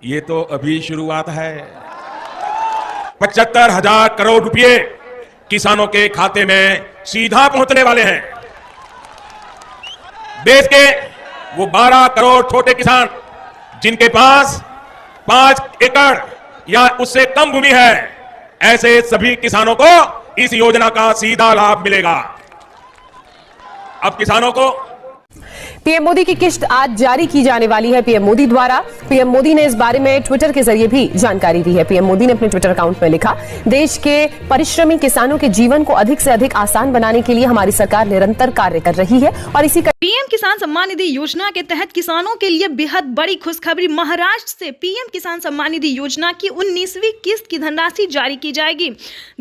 ये तो अभी शुरुआत है। 75,000 करोड़ रुपए किसानों के खाते में सीधा पहुंचने वाले हैं। देश के वो 12 करोड़ छोटे किसान जिनके पास 5 एकड़ या उससे कम भूमि है, ऐसे सभी किसानों को इस योजना का सीधा लाभ मिलेगा। अब किसानों को पीएम मोदी की किश्त आज जारी की जाने वाली है पीएम मोदी द्वारा। पीएम मोदी ने इस बारे में ट्विटर के जरिए भी जानकारी दी है। पीएम मोदी ने अपने ट्विटर अकाउंट में लिखा, देश के परिश्रमी किसानों के जीवन को अधिक से अधिक आसान बनाने के लिए हमारी सरकार निरंतर कार्य कर रही है और इसी पीएम किसान सम्मान निधि योजना के तहत किसानों के लिए बेहद बड़ी खुशखबरी। महाराष्ट्र से पीएम किसान सम्मान निधि योजना की 19वीं किस्त की धनराशि जारी की जाएगी।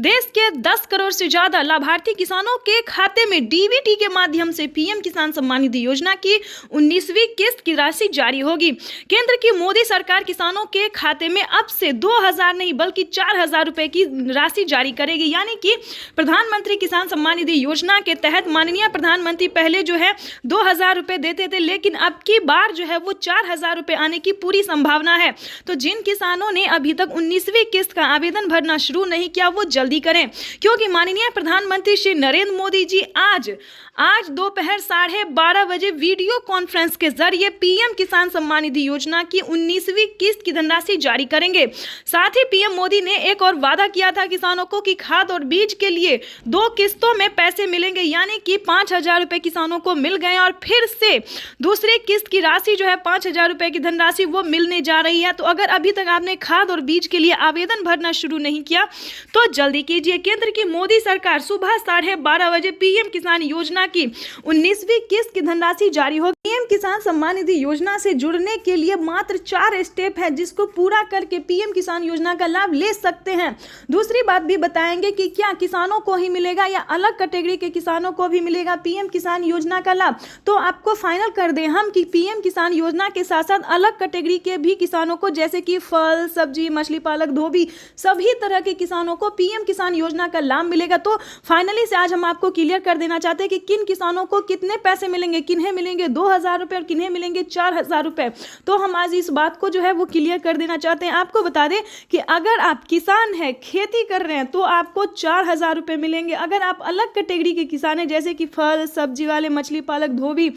देश के 10 करोड़ से ज्यादा लाभार्थी किसानों के खाते में डीबीटी के माध्यम से पीएम किसान सम्मान निधि योजना की 19वीं किस्त की राशि जारी होगी। केंद्र की मोदी सरकार किसानों के खाते में अब से 2,000 नहीं बल्कि 4,000 रुपए की राशि जारी करेगी। यानी कि प्रधानमंत्री किसान सम्मान निधि योजना के तहत माननीय प्रधानमंत्री पहले जो है 2,000 रुपए देते थे, लेकिन अब की बार जो है वो 4,000 रुपए आने की पूरी संभावना है। तो जिन किसानों ने अभी तक 19वीं किस्त का आवेदन भरना शुरू नहीं किया वो जल्दी करें, क्योंकि माननीय प्रधानमंत्री श्री नरेंद्र मोदी जी आज दोपहर 12:30 बजे वीडियो कॉन्फ्रेंस के जरिए पीएम किसान सम्मान निधि योजना की 19वीं किस्त की धनराशि जारी करेंगे। साथ ही पीएम मोदी ने एक और वादा किया था किसानों को कि खाद और बीज के लिए 2 किस्तों में पैसे मिलेंगे, यानी कि 5,000 रुपए किसानों को मिल गए और फिर से दूसरी किस्त की राशि जो है 5,000 रुपए की धनराशि वो मिलने जा रही है। तो अगर अभी तक आपने खाद और बीज के लिए आवेदन भरना शुरू नहीं किया तो जल्दी कीजिए। केंद्र की मोदी सरकार सुबह 12:30 बजे पीएम किसान योजना की 19वीं किस्त की धनराशि जारी होगी। पीएम किसान सम्मान निधि योजना से जुड़ने के लिए मात्र 4 स्टेप है, जिसको पूरा करके पीएम किसान योजना का लाभ ले सकते हैं। दूसरी बात भी बताएंगे कि क्या किसानों को ही मिलेगा या अलग कैटेगरी के किसानों को भी मिलेगा पीएम किसान योजना का लाभ। तो आपको फाइनल कर दें हम कि पीएम किसान योजना के साथ साथ अलग कैटेगरी के भी किसानों को, जैसे कि फल, सब्जी, मछली पालक, धोबी, सभी तरह के किसानों को पीएम किसान योजना का लाभ मिलेगा। तो फाइनली से आज हम आपको क्लियर कर देना चाहते हैं कि किन किसानों को कितने पैसे मिलेंगे, किन्हें मिलेंगे 2,000 रुपए और किन्हें मिलेंगे 4,000 रुपए। तो हम आज इस बात को जो है वो क्लियर कर देना चाहते हैं। आपको बता दें कि अगर आप किसान हैं, खेती कर रहे हैं, तो आपको 4,000 रुपए मिलेंगे। अगर आप अलग कैटेगरी के किसान हैं, जैसे कि फल, सब्जी वाले, मछली पालक, धोबी,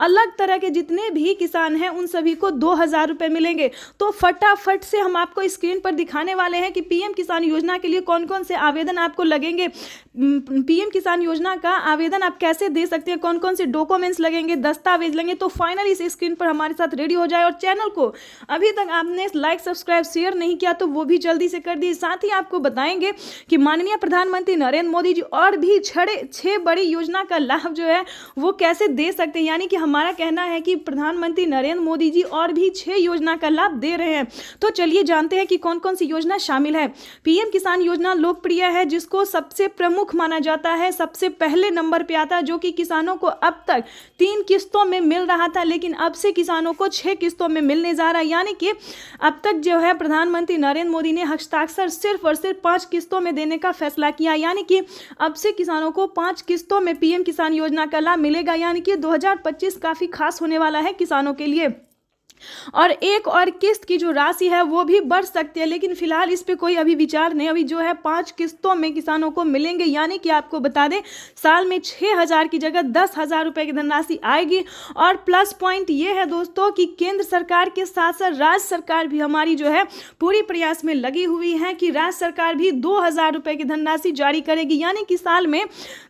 अलग तरह के जितने भी किसान हैं उन सभी को 2,000 रुपए मिलेंगे। तो फटाफट से हम आपको स्क्रीन पर दिखाने वाले हैं कि पीएम किसान योजना के लिए कौन कौन से आवेदन आपको लगेंगे, पीएम किसान योजना का आवेदन आप कैसे दे सकते हैं, कौन कौन से डॉक्यूमेंट्स लगेंगे, दस्तावेज लगेंगे। तो फाइनली इस स्क्रीन पर हमारे साथ रेडी हो जाए और चैनल को अभी तक आपने लाइक, सब्सक्राइब, शेयर नहीं किया तो वो भी जल्दी से कर दीजिए। साथ ही आपको बताएंगे कि माननीय प्रधानमंत्री नरेंद्र मोदी जी और भी 6 बड़ी योजना का लाभ जो है वो कैसे दे सकते हैं। यानी कि हमारा कहना है कि प्रधानमंत्री नरेंद्र मोदी जी और भी 6 योजना का लाभ दे रहे हैं। तो चलिए जानते हैं कि कौन कौन सी योजना शामिल है। पीएम किसान योजना लोकप्रिय है, जिसको सबसे प्रमुख माना जाता है, सबसे पहले नंबर पे आता है, जो कि किसानों को अब तक 3 किस्तों में मिल रहा था, लेकिन अब से किसानों को 6 किस्तों में मिलने जा रहा है। यानी कि अब तक जो है प्रधानमंत्री नरेंद्र मोदी ने हस्ताक्षर सिर्फ और सिर्फ 5 किस्तों में देने का फैसला किया। यानी कि अब से किसानों को 5 किस्तों में पीएम किसान योजना का लाभ मिलेगा। यानी कि 2025 काफी खास होने वाला है किसानों के लिए। और एक और किस्त की जो राशि है वो भी बढ़ सकती है, लेकिन फिलहाल इस पे कोई अभी विचार नहीं। अभी जो है 5 किस्तों में किसानों को मिलेंगे। यानी कि आपको बता दें साल में 6,000 की जगह 10,000 रुपए की धनराशि आएगी। और प्लस पॉइंट ये है दोस्तों कि केंद्र सरकार के साथ साथ राज्य सरकार भी हमारी जो है पूरी प्रयास में लगी हुई है कि राज्य सरकार भी 2,000 रुपए की धनराशि जारी करेगी। यानी कि साल में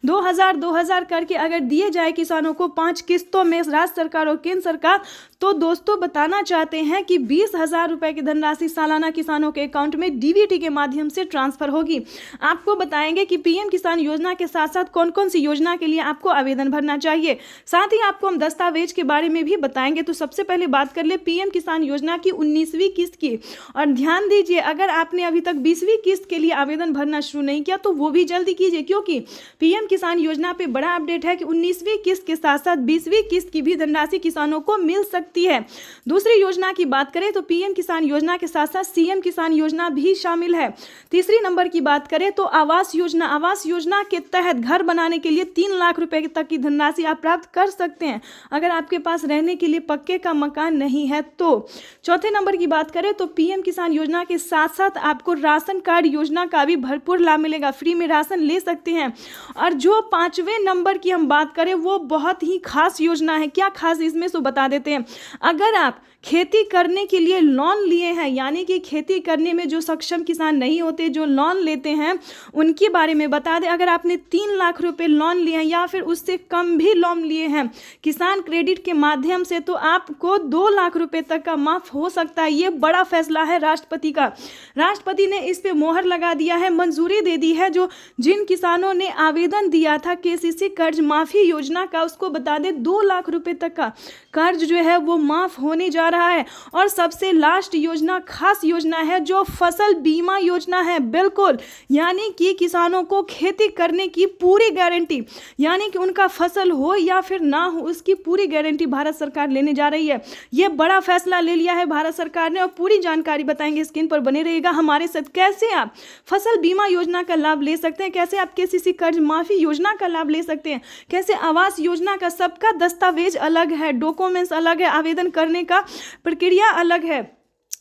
2,000 करके अगर दिए जाए किसानों को 5 किस्तों में राज्य सरकार और केंद्र सरकार, तो दोस्तों बताना चाहते हैं कि 20,000 रुपए की धनराशि सालाना किसानों के अकाउंट में डीबीटी के माध्यम से ट्रांसफर होगी। आपको बताएंगे कि पीएम किसान योजना के साथ साथ कौन कौन सी योजना के लिए आपको आवेदन भरना चाहिए। साथ ही आपको हम दस्तावेज के बारे में भी बताएंगे। तो सबसे पहले बात कर ले पीएम किसान योजना की 19वीं किस्त की। और ध्यान दीजिए, अगर आपने अभी तक 20वीं किस्त के लिए आवेदन भरना शुरू नहीं किया तो वो भी जल्दी कीजिए, क्योंकि पीएम किसान योजना पे बड़ा अपडेट है कि 19वीं किस्त के साथ साथ 20वीं किस्त की भी धनराशि किसानों को मिल सकती है। दूसरी योजना की बात करें तो पीएम किसान योजना के साथ साथ सीएम किसान योजना भी शामिल है। तीसरी नंबर की बात करें तो आवास योजना के तहत घर बनाने के लिए 3 लाख रुपए तक की धनराशि आप प्राप्त कर सकते हैं अगर आपके पास रहने के लिए पक्के का मकान नहीं है तो। चौथे नंबर की बात करें तो पीएम किसान योजना के साथ साथ आपको राशन कार्ड योजना का भी भरपूर लाभ मिलेगा, फ्री में राशन ले सकते हैं। और जो 5वें नंबर की हम बात करें वो बहुत ही खास योजना है। क्या खास इसमें सो बता देते हैं। अगर आप खेती करने के लिए लोन लिए हैं, यानी कि खेती करने में जो सक्षम किसान नहीं होते, जो लोन लेते हैं, उनके बारे में बता दें। अगर आपने 3 लाख रुपए लोन लिए हैं या फिर उससे कम भी लोन लिए हैं किसान क्रेडिट के माध्यम से, तो आपको 2 लाख रुपए तक का माफ हो सकता है। ये बड़ा फैसला है राष्ट्रपति का। राष्ट्रपति ने इस पे मोहर लगा दिया है, मंजूरी दे दी है। जो जिन किसानों ने आवेदन दिया था केसीसी कर्ज माफी योजना का, उसको बता दें 2 लाख रुपए तक का कर्ज जो है वो माफ होने जा रहा है। और सबसे लास्ट योजना खास योजना है जो फसल बीमा योजना है। बिल्कुल, यानी कि किसानों को खेती करने की पूरी गारंटी, यानी कि उनका फसल हो या फिर ना हो उसकी पूरी गारंटी भारत सरकार लेने जा रही है। यह बड़ा फैसला ले लिया है भारत सरकार ने और पूरी जानकारी बताएंगे। स्क्रीन पर बने रहिएगा हमारे साथ। कैसे आप फसल बीमा योजना का लाभ ले सकते हैं, कैसे आप केसीसी कर्ज माफी योजना का लाभ ले सकते हैं, कैसे आवास योजना का, सबका दस्तावेज अलग है, डॉक्यूमेंट्स अलग है, आवेदन करने का प्रक्रिया अलग है।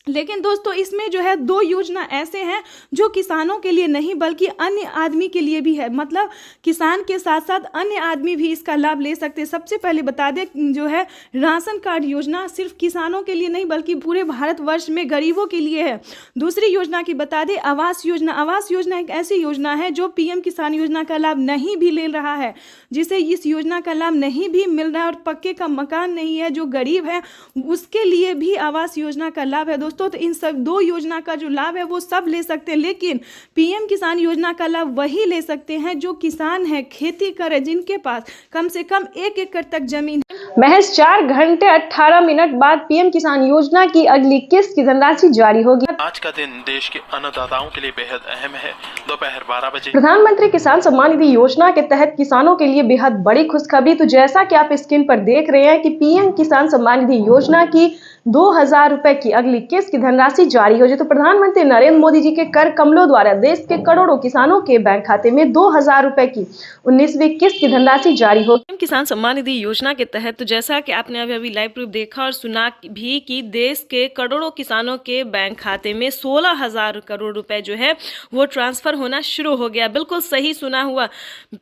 लेकिन दोस्तों इसमें जो है 2 योजना ऐसे हैं जो किसानों के लिए नहीं बल्कि अन्य आदमी के लिए भी है। मतलब किसान के साथ साथ अन्य आदमी भी इसका लाभ ले सकते हैं। सबसे पहले बता दें जो है राशन कार्ड योजना सिर्फ किसानों के लिए नहीं बल्कि पूरे भारतवर्ष में गरीबों के लिए है। दूसरी योजना की बता दें आवास योजना। आवास योजना एक ऐसी योजना है जो पीएम किसान योजना का लाभ नहीं भी ले रहा है, जिसे इस योजना का लाभ नहीं भी मिल रहा है और पक्के का मकान नहीं है, जो गरीब है उसके लिए भी आवास योजना का लाभ है। दोस्तों तो इन सब 2 योजना का जो लाभ है वो सब ले सकते हैं, लेकिन पीएम किसान योजना का लाभ वही ले सकते हैं जो किसान है, खेती करे, जिनके पास कम से कम 1 एकड़ तक जमीन है। महज 4 घंटे 18 मिनट बाद पीएम किसान योजना की अगली किस्त की धनराशि जारी होगी। आज का दिन देश के अन्नदाताओं के लिए बेहद अहम है। दोपहर 12 बजे प्रधानमंत्री किसान सम्मान निधि योजना के तहत किसानों के लिए बेहद बड़ी खुशखबरी। तो जैसा कि आप स्क्रीन पर देख रहे हैं कि पीएम किसान सम्मान निधि योजना की 2000 रुपए की अगली किस्त की धनराशि जारी हो जाए। तो प्रधानमंत्री नरेंद्र मोदी जी के कर कमलों द्वारा देश के करोड़ों किसानों के बैंक खाते में 2000 रुपए की 19वीं किस्त की धनराशि जारी हो। किसान सम्मान निधि योजना के तहत तो जैसा कि आपने अभी लाइव प्रूफ देखा और सुना भी कि देश के करोड़ों किसानों के बैंक खाते में 16,000 करोड़ रुपए जो है वो ट्रांसफर होना शुरू हो गया। बिल्कुल सही सुना हुआ।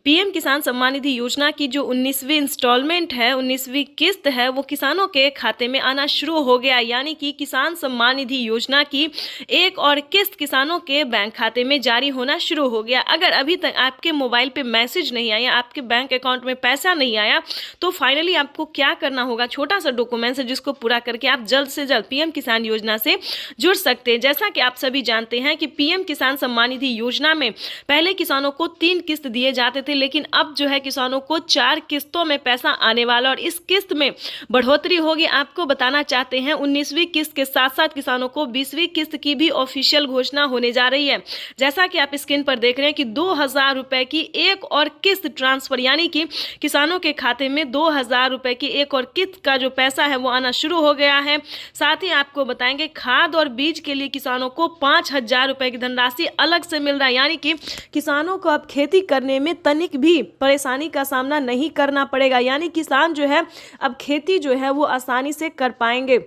पीएम किसान सम्मान निधि योजना की जो 19वीं इंस्टॉलमेंट है, 19वीं किस्त है, वो किसानों के खाते में आना शुरू हो गया। यानी कि किसान सम्मान निधि योजना की एक और किस्त किसानों के बैंक खाते में जारी होना शुरू हो गया। अगर अभी तक आपके मोबाइल पे मैसेज नहीं आया, आपके बैंक अकाउंट में पैसा नहीं आया, तो फाइनली आपको क्या करना होगा, छोटा सा डॉक्यूमेंट है जिसको पूरा करके आप जल्द से जल्द पीएम किसान योजना से जुड़ सकते हैं। जैसा कि आप सभी जानते हैं कि पीएम किसान सम्मान निधि योजना में पहले किसानों को 3 किस्त दिए जाते थे, लेकिन अब जो है किसानों को 4 किस्तों में पैसा आने वाला और इस किस्त में बढ़ोतरी होगी। आपको बताना चाहते हैं 19वीं किस्त के साथ साथ किसानों को 20वीं किस्त की भी ऑफिशियल घोषणा होने जा रही है। जैसा कि आप स्क्रीन पर देख रहे हैं कि 2000 रुपए की एक और किस्त ट्रांसफर, यानी कि किसानों के खाते में 2000 रुपए की एक और किस्त का जो पैसा है वो आना शुरू हो गया है। साथ ही आपको बताएंगे खाद और बीज के लिए किसानों को 5000 रुपए की धनराशि अलग से मिल रहा है, यानी कि किसानों को अब खेती करने में तनिक भी परेशानी का सामना नहीं करना पड़ेगा। यानी किसान जो है अब खेती जो है वो आसानी से कर पाएंगे।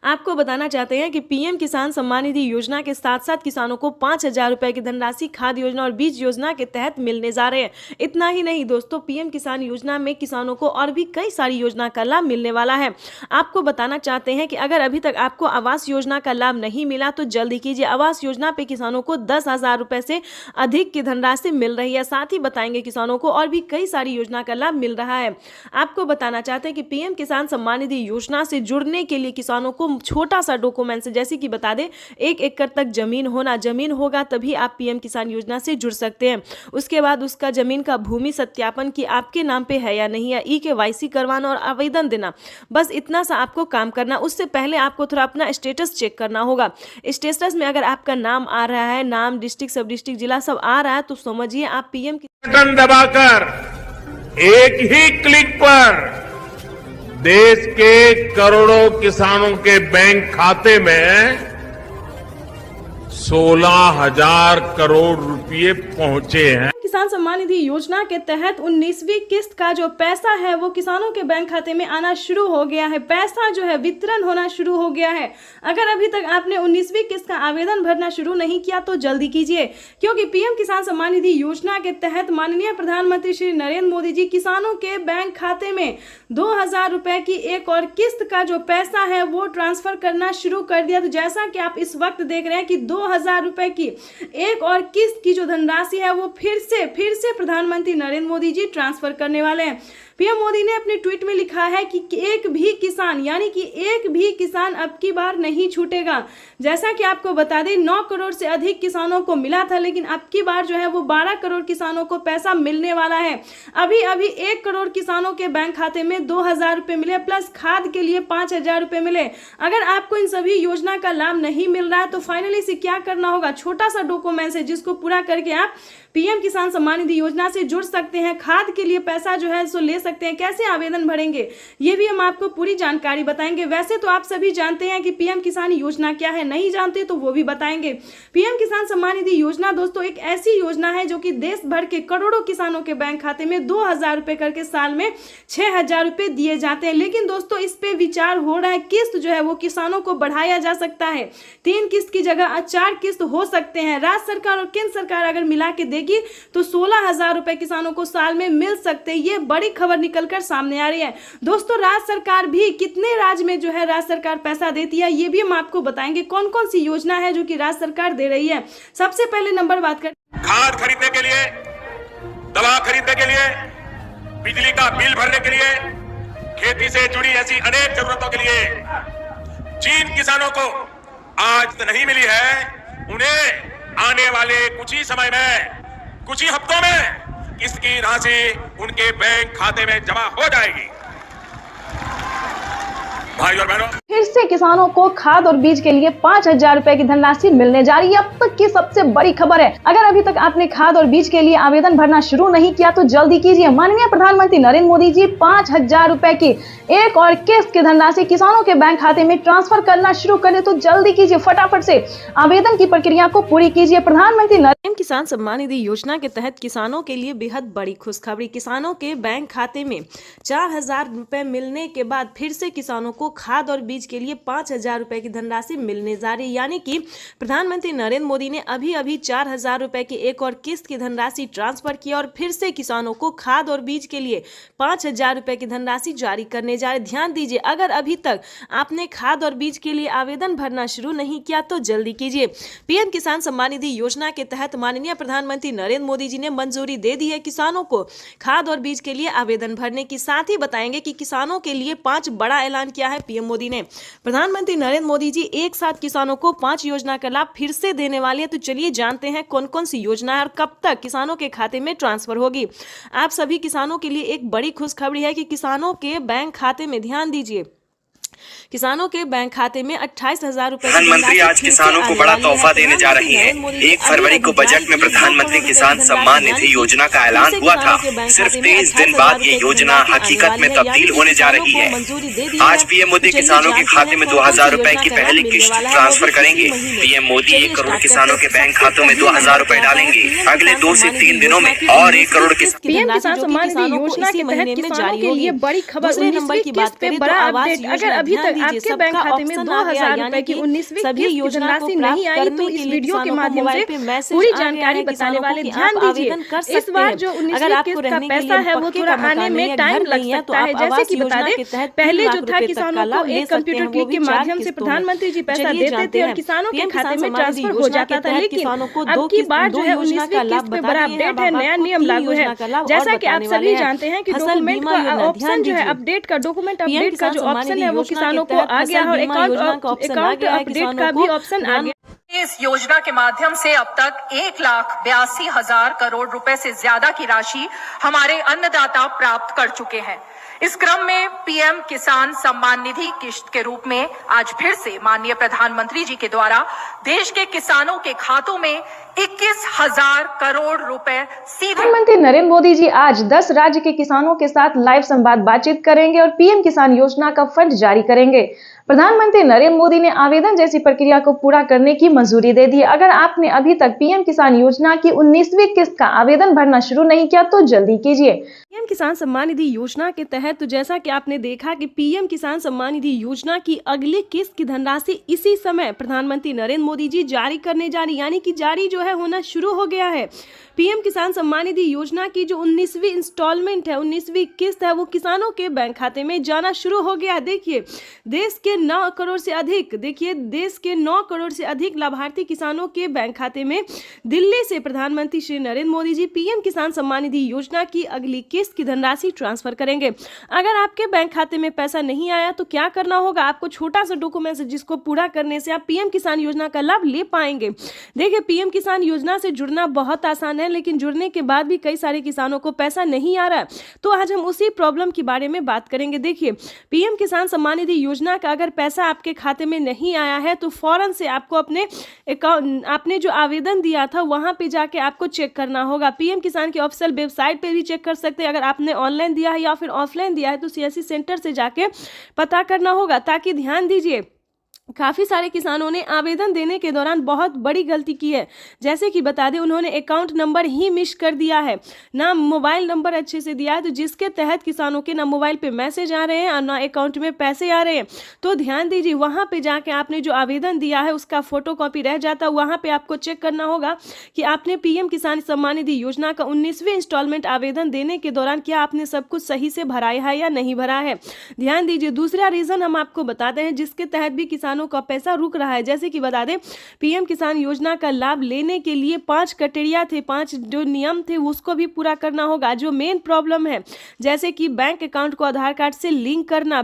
आपको बताना चाहते हैं कि पीएम किसान सम्मान निधि योजना के साथ साथ किसानों को 5000 रुपए की धनराशि खाद योजना और बीज योजना के तहत मिलने जा रहे हैं। इतना ही नहीं दोस्तों, पीएम किसान योजना में किसानों को और भी कई सारी योजना का लाभ मिलने वाला है। आपको बताना चाहते हैं कि अगर अभी तक आपको आवास योजना का लाभ नहीं मिला तो जल्दी कीजिए। आवास योजना पे किसानों को 10,000 रुपए से अधिक की धनराशि मिल रही है। साथ ही बताएंगे किसानों को और भी कई सारी योजना का लाभ मिल रहा है। आपको बताना चाहते हैं कि पीएम किसान सम्मान निधि योजना से जुड़ने के लिए किसानों को छोटा सा डॉक्यूमेंट है, जैसे कि बता दें 1 एकड़ तक जमीन होगा तभी आप पीएम किसान योजना से जुड़ सकते हैं। उसके बाद उसका जमीन का भूमि सत्यापन कि आपके नाम पे है या नहीं है, EKYC करवाना और आवेदन देना, बस इतना सा आपको काम करना। उससे पहले आपको थोड़ा अपना स्टेटस चेक करना होगा। स्टेटस में अगर आपका नाम आ रहा है, नाम, डिस्ट्रिक्ट, सब डिस्ट्रिक्ट, जिला सब आ रहा है, तो समझिए आप पीएम बटन दबाकर एक ही क्लिक पर देश के करोड़ों किसानों के बैंक खाते में 16,000 करोड़ रुपए पहुंचे हैं। किसान सम्मान निधि योजना के तहत 19वीं किस्त का जो पैसा है वो किसानों के बैंक खाते में आना शुरू हो गया है। पैसा जो है वितरण होना शुरू हो गया है। अगर अभी तक आपने 19वीं किस्त का आवेदन भरना शुरू नहीं किया तो जल्दी कीजिए, क्योंकि पीएम किसान सम्मान निधि योजना के तहत माननीय प्रधानमंत्री श्री नरेंद्र मोदी जी किसानों के बैंक खाते में 2,000 रुपए की एक और किस्त का जो पैसा है वो ट्रांसफर करना शुरू कर दिया। तो जैसा कि आप इस वक्त देख रहे हैं कि 2,000 रुपए की एक और किस्त की जो धनराशि है वो फिर से प्रधानमंत्री नरेंद्र मोदी जी ट्रांसफर करने वाले हैं। पीएम मोदी ने अपने ट्वीट में लिखा है कि एक भी किसान, यानी कि एक भी किसान अब की बार नहीं छूटेगा। जैसा कि आपको बता दें 9 करोड़ से अधिक किसानों को मिला था, लेकिन अब की बार जो है वो 12 करोड़ किसानों को पैसा मिलने वाला है। अभी 1 करोड़ किसानों के बैंक खाते में 2,000 रुपए मिले, प्लस खाद के लिए 5,000 रुपए मिले। अगर आपको इन सभी योजना का लाभ नहीं मिल रहा है तो फाइनली से क्या करना होगा, छोटा सा डॉक्यूमेंट है जिसको पूरा करके आप पीएम किसान सम्मान निधि योजना से जुड़ सकते हैं। खाद के लिए पैसा जो है सो ले सकते हैं। कैसे आवेदन भरेंगे ये भी हम आपको पूरी जानकारी बताएंगे। वैसे तो आप सभी जानते हैं कि पीएम किसान योजना क्या है, नहीं जानते तो वो भी बताएंगे। पीएम किसान सम्मान निधि योजना दोस्तों एक ऐसी योजना है जो कि देश भर के करोड़ों किसानों के बैंक खाते में 2,000 रुपए करके साल में 6,000 रुपए दिए जाते हैं। लेकिन दोस्तों इस पे विचार हो रहा है, किस्त जो है वो किसानों को बढ़ाया जा सकता है। 3 किस्त की जगह 4 किस्त हो सकते हैं। राज्य सरकार और केंद्र सरकार अगर मिला के देगी तो 16,000 रुपए किसानों को साल में मिल सकते हैं। ये बड़ी खबर निकलकर सामने आ रही है। दोस्तों राज्य सरकार भी कितने राज्य में जो है राज्य सरकार पैसा देती है ये भी हम आपको बताएंगे। कौन कौन सी योजना है जो कि राज्य सरकार दे रही है। सबसे पहले नंबर बात कर खाद खरीदने के लिए, दवा खरीदने के लिए, बिजली का बिल भरने के लिए, खेती से जुड़ी ऐसी अनेक जरूरतों के लिए जिन किसानों को आज तो नहीं मिली है, उन्हें आने वाले कुछ ही समय में, कुछ ही हफ्तों में किस्त की राशि उनके बैंक खाते में जमा हो जाएगी। भाई और बहनों, फिर से किसानों को खाद और बीज के लिए 5,000 रुपए की धनराशि मिलने जा रही है। अब तक की सबसे बड़ी खबर है। अगर अभी तक आपने खाद और बीज के लिए आवेदन भरना शुरू नहीं किया तो जल्दी कीजिए। माननीय प्रधानमंत्री नरेंद्र मोदी जी 5,000 रुपए की एक और किस्त की धनराशि किसानों के बैंक खाते में ट्रांसफर करना शुरू करें तो जल्दी कीजिए, फटाफट से आवेदन की प्रक्रिया को पूरी कीजिए। प्रधानमंत्री पीएम किसान सम्मान निधि योजना के तहत किसानों के लिए बेहद बड़ी खुशखबरी। किसानों के बैंक खाते में 4,000 रुपए मिलने के बाद फिर से किसानों को खाद और बीज के लिए 5,000 रुपए की धनराशि मिलने जा रही है। यानी कि प्रधानमंत्री नरेंद्र मोदी ने अभी 4,000 रुपए की एक और किस्त की धनराशि ट्रांसफर की और फिर से किसानों को खाद और बीज के लिए 5,000 रुपए की धनराशि जारी करने जा रहे। ध्यान दीजिए, अगर अभी तक आपने खाद और बीज के लिए आवेदन भरना शुरू नहीं किया तो जल्दी कीजिए। पीएम किसान सम्मान निधि योजना के तहत माननीय प्रधानमंत्री नरेंद्र मोदी जी ने मंजूरी दे दी है किसानों को खाद और बीज के लिए आवेदन भरने की। साथ ही बताएंगे कि किसानों के लिए 5 बड़ा ऐलान किया है पीएम मोदी ने। प्रधानमंत्री नरेंद्र मोदी जी एक साथ किसानों को 5 योजना का लाभ फिर से देने वाले हैं। तो चलिए जानते हैं कौन कौन सी योजना है और कब तक किसानों के खाते में ट्रांसफर होगी। आप सभी किसानों के लिए एक बड़ी खुशखबरी है कि किसानों के बैंक खाते में, ध्यान दीजिए, किसानों के बैंक खाते में 28,000 रुपए। प्रधानमंत्री आज किसानों को बड़ा तोहफा देने जा रही है। 1 फरवरी को बजट में प्रधानमंत्री किसान सम्मान निधि योजना का ऐलान हुआ था। सिर्फ 23 दिन बाद ये योजना हकीकत में तब्दील होने जा रही है। आज पीएम मोदी किसानों के खाते में 2,000 रुपए की पहली किस्त ट्रांसफर करेंगे। पीएम मोदी 1 करोड़ किसानों के बैंक खातों में 2,000 रुपए डालेंगे। अगले 2 से 3 दिनों में और 1 करोड़ पीएम किसान सम्मान निधि योजना के तहत किसानों के लिए बड़ी खबर। 19वीं किस्त पे बड़ा अपडेट। अगर अभी तक आपके बैंक खाते में 2,000 रुपए की 19वीं किस्त की धनराशि नहीं आई तो इस वीडियो के माध्यम से पूरी जानकारी बताने वाले। ध्यान दीजिए, इस बार जो 19वीं किस्त का पैसा है वो थोड़ा आने में टाइम लग सकता है। जैसे कि बता दें, पहले जो था किसानों को एक कंप्यूटर क्लिक के माध्यम से प्रधानमंत्री जी पैसा देते थे और किसानों के खाते में ट्रांसफर हो जाता था। लेकिन अब की बार जो है 19वीं किस्त पे बड़ा अपडेट है, नया नियम लागू है। जैसा कि आप सभी जानते हैं कि डॉक्यूमेंट का ऑप्शन जो है अपडेट का, डॉक्यूमेंट अपडेट का जो ऑप्शन है वो किसानों को आ गया और अकाउंट अपडेट का भी ऑप्शन आ गया। इस योजना के माध्यम से अब तक 1,82,000 करोड़ रुपए से ज्यादा की राशि हमारे अन्नदाता प्राप्त कर चुके हैं। इस क्रम में पीएम किसान सम्मान निधि किश्त के रूप में आज फिर से माननीय प्रधानमंत्री जी के द्वारा देश के किसानों के खातों में 21,000 करोड़ रुपए सीधे। प्रधानमंत्री नरेंद्र मोदी जी आज 10 राज्य के किसानों के साथ लाइव संवाद बातचीत करेंगे और पीएम किसान योजना का फंड जारी करेंगे। प्रधानमंत्री नरेंद्र मोदी ने आवेदन जैसी प्रक्रिया को पूरा करने की मंजूरी दे दी। अगर आपने अभी तक पीएम किसान योजना की 19वीं किस्त का आवेदन भरना शुरू नहीं किया तो जल्दी कीजिए। पीएम किसान सम्मान निधि योजना के तहत तो जैसा कि आपने देखा कि पीएम किसान सम्मान निधि योजना की अगली किस्त की धनराशि इसी समय प्रधानमंत्री नरेंद्र मोदी जी जारी करने जा रही, यानी कि जारी जो है होना शुरू हो गया है। पीएम किसान सम्मान निधि योजना की जो 19वीं इंस्टॉलमेंट है, 19वीं किस्त है, वो किसानों के बैंक खाते में जाना शुरू हो गया है। देखिए देश के 9 करोड़ से अधिक लाभार्थी किसानों के बैंक खाते में दिल्ली से प्रधानमंत्री श्री नरेंद्र मोदी जी पीएम किसान सम्मान निधि योजना की अगली किस्त की धनराशि ट्रांसफर करेंगे। अगर आपके बैंक खाते में पैसा नहीं आया तो क्या करना होगा? आपको छोटा सा डॉक्यूमेंट है जिसको पूरा करने से आप पीएम किसान योजना का लाभ ले पाएंगे। देखिए पीएम किसान योजना से जुड़ना बहुत आसान है, लेकिन जुड़ने के बाद भी कई सारे किसानों को पैसा नहीं आ रहा है। तो आज हम उसी प्रॉब्लम के बारे में बात करेंगे। देखिए पीएम किसान सम्मान निधि योजना का अगर पैसा आपके खाते में नहीं आया है तो फौरन से आपको अपने अकाउंट, आपने जो आवेदन दिया था वहां पे जाके आपको चेक करना होगा। पीएम किसान की ऑफिशियल वेबसाइट पे भी चेक कर सकते हैं। अगर आपने ऑनलाइन दिया है या फिर ऑफलाइन दिया है तो सीएससी सेंटर से जाके पता करना होगा। ताकि ध्यान दीजिए, काफ़ी सारे किसानों ने आवेदन देने के दौरान बहुत बड़ी गलती की है। जैसे कि बता दें, उन्होंने अकाउंट नंबर ही मिस कर दिया है, ना मोबाइल नंबर अच्छे से दिया है, तो जिसके तहत किसानों के ना मोबाइल पे मैसेज आ रहे हैं और ना अकाउंट में पैसे आ रहे हैं। तो ध्यान दीजिए, वहाँ पे जाके आपने जो आवेदन दिया है उसका फोटोकॉपी रह जाता है। वहाँ पर आपको चेक करना होगा कि आपने पीएम किसान सम्मान निधि योजना का 19वीं इंस्टॉलमेंट आवेदन देने के दौरान क्या आपने सब कुछ सही से भराया है या नहीं भरा है। ध्यान दीजिए, दूसरा रीज़न हम आपको बताते हैं जिसके तहत भी किसानों का पैसा रुक रहा है। जैसे कि बता दें, पीएम किसान योजना का लाभ लेने के लिए 5 क्राइटेरिया थे, 5 जो नियम थे उसको भी पूरा करना होगा। जो मेन प्रॉब्लम है, जैसे कि बैंक अकाउंट को आधार कार्ड से लिंक करना,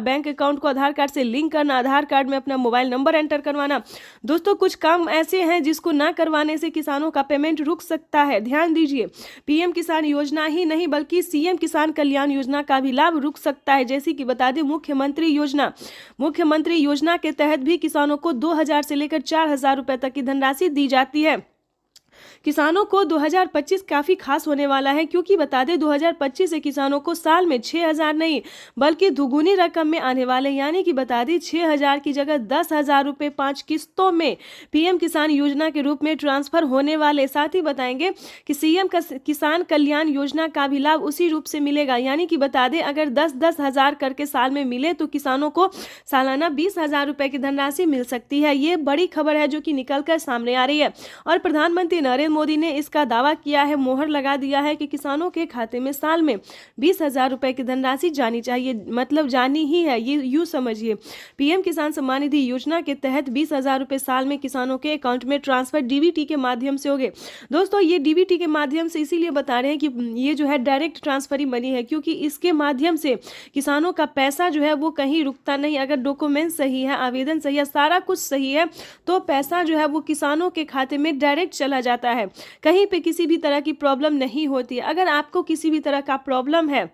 आधार कार्ड में अपना मोबाइल नंबर एंटर करवाना। दोस्तों कुछ काम ऐसे हैं जिसको ना करवाने से किसानों का पेमेंट रुक सकता है। ध्यान दीजिए, पीएम किसान योजना ही नहीं बल्कि सीएम किसान कल्याण योजना का भी लाभ रुक सकता है। जैसे कि बता दें, मुख्यमंत्री योजना के तहत भी किसानों को 2,000 से लेकर 4,000 रुपए तक की धनराशि दी जाती है। किसानों को 2025 काफ़ी खास होने वाला है, क्योंकि बता दें 2025 से किसानों को साल में 6,000 नहीं बल्कि दुगुनी रकम में आने वाले, यानी कि बता दें 6,000 की जगह 10,000 रुपये 5 किस्तों में पीएम किसान योजना के रूप में ट्रांसफर होने वाले। साथ ही बताएंगे कि सीएम किसान कल्याण योजना का भी लाभ उसी रूप से मिलेगा, यानी कि बता दें अगर 10-10 हज़ार करके साल में मिले तो किसानों को सालाना 20,000 रुपये की धनराशि मिल सकती है। ये बड़ी खबर है जो कि निकल कर सामने आ रही है और प्रधानमंत्री नरेंद्र मोदी ने इसका दावा किया है, मोहर लगा दिया है कि किसानों के खाते में साल में 20,000 रुपए की धनराशि जानी चाहिए, मतलब जानी ही है। ये यूँ समझिए, पीएम किसान सम्मान निधि योजना के तहत 20,000 रुपए साल में किसानों के अकाउंट में ट्रांसफर डीबीटी के माध्यम से होंगे। दोस्तों ये डीबीटी के माध्यम से इसीलिए बता रहे हैं कि ये जो है डायरेक्ट ट्रांसफर ही मनी है, क्योंकि इसके माध्यम से किसानों का पैसा जो है वो कहीं रुकता नहीं। अगर डॉक्यूमेंट सही है, आवेदन सही है, सारा कुछ सही है तो पैसा जो है वो किसानों के खाते में डायरेक्ट चला जाता है। कहीं पे किसी भी तरह की प्रॉब्लम नहीं होती है। अगर आपको किसी भी तरह का प्रॉब्लम है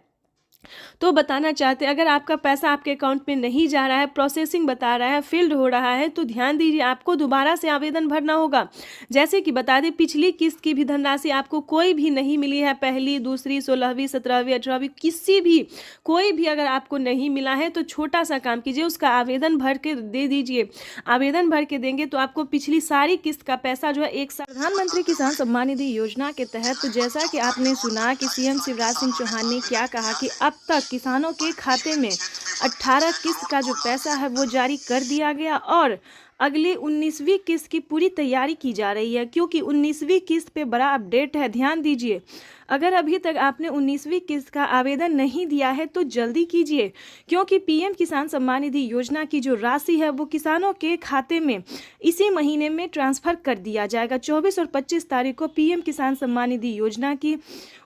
तो बताना चाहते हैं, अगर आपका पैसा आपके अकाउंट में नहीं जा रहा है, प्रोसेसिंग बता रहा है, फील्ड हो रहा है, तो ध्यान दीजिए आपको दोबारा से आवेदन भरना होगा। जैसे कि बता दें, पिछली किस्त की भी धनराशि आपको कोई भी नहीं मिली है, पहली, दूसरी, 16वीं, 17वीं, 18वीं, किसी भी कोई भी अगर आपको नहीं मिला है तो छोटा सा काम कीजिए, उसका आवेदन भर के दे दीजिए। आवेदन भर के देंगे तो आपको पिछली सारी किस्त का पैसा जो है एक साल। प्रधानमंत्री किसान सम्मान निधि योजना के तहत तो जैसा कि आपने सुना कि सीएम शिवराज सिंह चौहान ने क्या कहा कि अब तक किसानों के खाते में 18 किस्त का जो पैसा है वो जारी कर दिया गया और अगले 19वीं किस्त की पूरी तैयारी की जा रही है, क्योंकि 19वीं किस्त पे बड़ा अपडेट है। ध्यान दीजिए, अगर अभी तक आपने 19वीं किस्त का आवेदन नहीं दिया है तो जल्दी कीजिए, क्योंकि पीएम किसान सम्मान निधि योजना की जो राशि है वो किसानों के खाते में इसी महीने में ट्रांसफ़र कर दिया जाएगा। 24 और 25 तारीख को पीएम किसान सम्मान निधि योजना की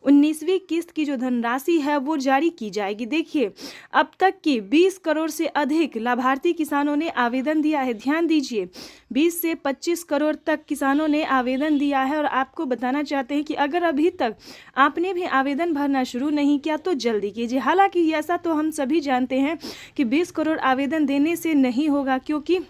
19वीं किस्त की जो धनराशि है वो जारी की जाएगी। देखिए, अब तक की 20 करोड़ से अधिक लाभार्थी किसानों ने आवेदन दिया है। ध्यान दीजिए, लीजिए 20 से 25 करोड़ तक किसानों ने आवेदन दिया है और आपको बताना चाहते हैं कि अगर अभी तक आपने भी आवेदन भरना शुरू नहीं किया तो जल्दी कीजिए। हालांकि ऐसा तो हम सभी जानते हैं कि 20 करोड़ आवेदन देने से नहीं होगा, क्योंकि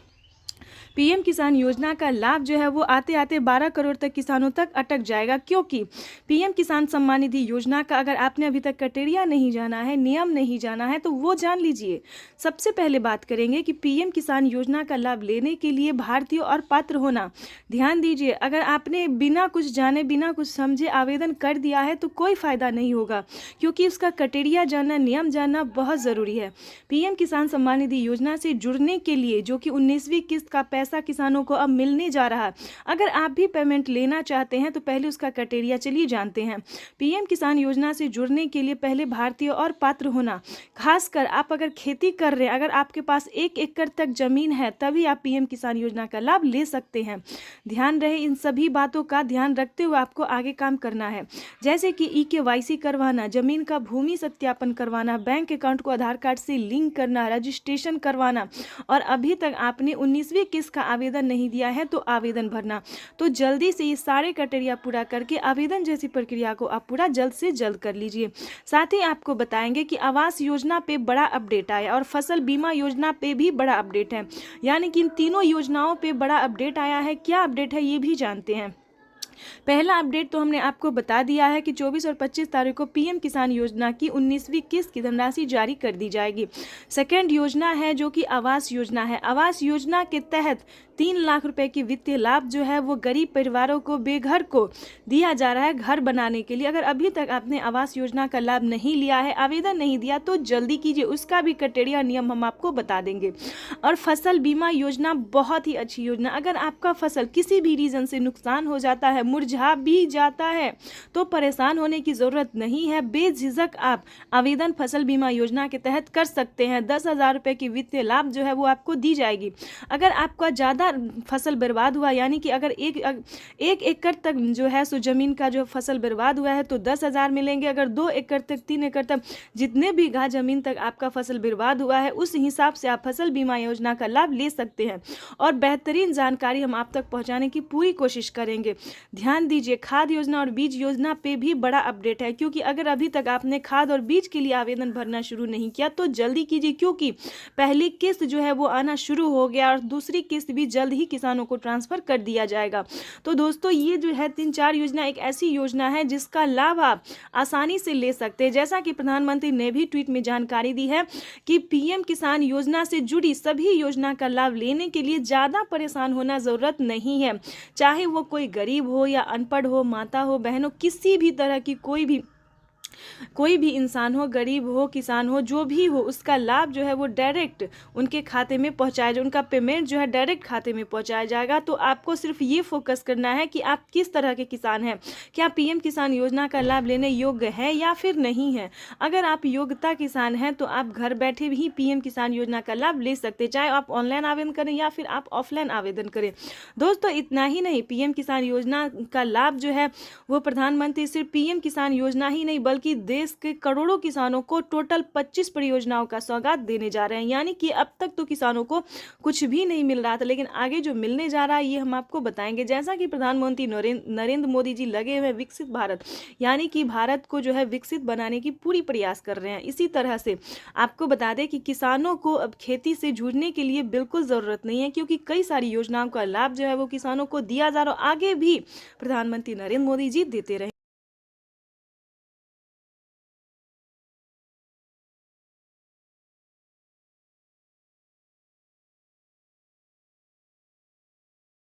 पीएम किसान योजना का लाभ जो है वो आते आते 12 करोड़ तक किसानों तक अटक जाएगा, क्योंकि पीएम किसान सम्मान निधि योजना का अगर आपने अभी तक क्राइटेरिया नहीं जाना है, नियम नहीं जाना है, तो वो जान लीजिए। सबसे पहले बात करेंगे कि पीएम किसान योजना का लाभ लेने के लिए भारतीय और पात्र होना। ध्यान दीजिए, अगर आपने बिना कुछ जाने बिना कुछ समझे आवेदन कर दिया है तो कोई फायदा नहीं होगा, क्योंकि उसका क्राइटेरिया जानना, नियम जानना बहुत ज़रूरी है। पीएम किसान सम्मान निधि योजना से जुड़ने के लिए जो कि 19वीं किस्त का पैसा किसानों को अब मिलने जा रहा है, अगर आप भी पेमेंट लेना चाहते हैं तो पहले उसका क्राइटेरिया चलिए जानते हैं। पीएम किसान योजना से जुड़ने के लिए पहले भारतीय और पात्र होना। खासकर आप अगर खेती कर रहे हैं, अगर आपके पास 1 एकड़ तक जमीन है, तभी आप पीएम किसान योजना का लाभ ले सकते हैं। ध्यान रहे, इन सभी बातों का ध्यान रखते हुए आपको आगे काम करना है, जैसे कि EKYC करवाना, जमीन का भूमि सत्यापन करवाना, बैंक अकाउंट को आधार कार्ड से लिंक करना, रजिस्ट्रेशन करवाना, और अभी तक आपने 19वीं किस्त का आवेदन नहीं दिया है तो आवेदन भरना। तो जल्दी से ये सारे क्राइटेरिया पूरा करके आवेदन जैसी प्रक्रिया को आप पूरा जल्द से जल्द कर लीजिए। साथ ही आपको बताएंगे कि आवास योजना पे बड़ा अपडेट आया और फसल बीमा योजना पे भी बड़ा अपडेट है, यानी कि इन तीनों योजनाओं पे बड़ा अपडेट आया है। क्या अपडेट है ये भी जानते हैं। पहला अपडेट तो हमने आपको बता दिया है कि 24 और 25 तारीख को पीएम किसान योजना की 19वीं किस्त की धनराशि जारी कर दी जाएगी। सेकेंड योजना है जो कि आवास योजना है। आवास योजना के तहत 3 लाख रुपए की वित्तीय लाभ जो है वो गरीब परिवारों को, बेघर को दिया जा रहा है घर बनाने के लिए। अगर अभी तक आपने आवास योजना का लाभ नहीं लिया है, आवेदन नहीं दिया, तो जल्दी कीजिए, उसका भी क्राइटेरिया नियम हम आपको बता देंगे। और फसल बीमा योजना बहुत ही अच्छी योजना। अगर आपका फसल किसी भी रीजन से नुकसान हो जाता है, मुरझा भी जाता है, तो परेशान होने की ज़रूरत नहीं है। बेझिझक आप आवेदन फसल बीमा योजना के तहत कर सकते हैं। 10,000 रुपये की वित्तीय लाभ जो है वो आपको दी जाएगी। अगर आपका ज़्यादा फसल बर्बाद हुआ, यानी कि अगर एक एकड़ तक जो है सो ज़मीन का जो फसल बर्बाद हुआ है तो 10,000 मिलेंगे। अगर 2 एकड़ तक, 3 एकड़ तक, जितने भी बीघा ज़मीन तक आपका फसल बर्बाद हुआ है, उस हिसाब से आप फसल बीमा योजना का लाभ ले सकते हैं। और बेहतरीन जानकारी हम आप तक पहुँचाने की पूरी कोशिश करेंगे। ध्यान दीजिए, खाद योजना और बीज योजना पे भी बड़ा अपडेट है, क्योंकि अगर अभी तक आपने खाद और बीज के लिए आवेदन भरना शुरू नहीं किया तो जल्दी कीजिए, क्योंकि पहली किस्त जो है वो आना शुरू हो गया और दूसरी किस्त भी जल्द ही किसानों को ट्रांसफर कर दिया जाएगा। तो दोस्तों, ये जो है 3-4 योजना एक ऐसी योजना है जिसका लाभ आप आसानी से ले सकते हैं। जैसा कि प्रधानमंत्री ने भी ट्वीट में जानकारी दी है कि पीएम किसान योजना से जुड़ी सभी योजना का लाभ लेने के लिए ज़्यादा परेशान होना ज़रूरत नहीं है। चाहे वो कोई गरीब हो या अनपढ़ हो, माता हो, बहन हो, किसी भी तरह की कोई भी इंसान हो, गरीब हो, किसान हो, जो भी हो, उसका लाभ जो है वो डायरेक्ट उनके खाते में पहुंचाया जाए, उनका पेमेंट जो है डायरेक्ट खाते में पहुंचाया जाएगा। तो आपको सिर्फ ये फोकस करना है कि आप किस तरह के किसान हैं, क्या पीएम किसान योजना का लाभ लेने योग्य है या फिर नहीं है। अगर आप योग्यता किसान हैं तो आप घर बैठे भी पीएम किसान योजना का लाभ ले सकते हैं, चाहे आप ऑनलाइन आवेदन करें या फिर आप ऑफलाइन आवेदन करें। दोस्तों, इतना ही नहीं, पीएम किसान योजना का लाभ जो है वो प्रधानमंत्री सिर्फ पीएम किसान योजना ही नहीं बल्कि देश के करोड़ों किसानों को टोटल 25 परियोजनाओं का सौगात देने जा रहे हैं। यानी कि अब तक तो किसानों को कुछ भी नहीं मिल रहा था, लेकिन आगे जो मिलने जा रहा है ये हम आपको बताएंगे। जैसा कि प्रधानमंत्री नरेंद्र मोदी जी लगे हुए विकसित भारत, यानी कि भारत को जो है विकसित बनाने की पूरी प्रयास कर रहे हैं। इसी तरह से आपको बता दें कि किसानों को अब खेती से जूझने के लिए बिल्कुल ज़रूरत नहीं है, क्योंकि कई सारी योजनाओं का लाभ जो है वो किसानों को दिया जा रहा है। आगे भी प्रधानमंत्री नरेंद्र मोदी जी देते रहे।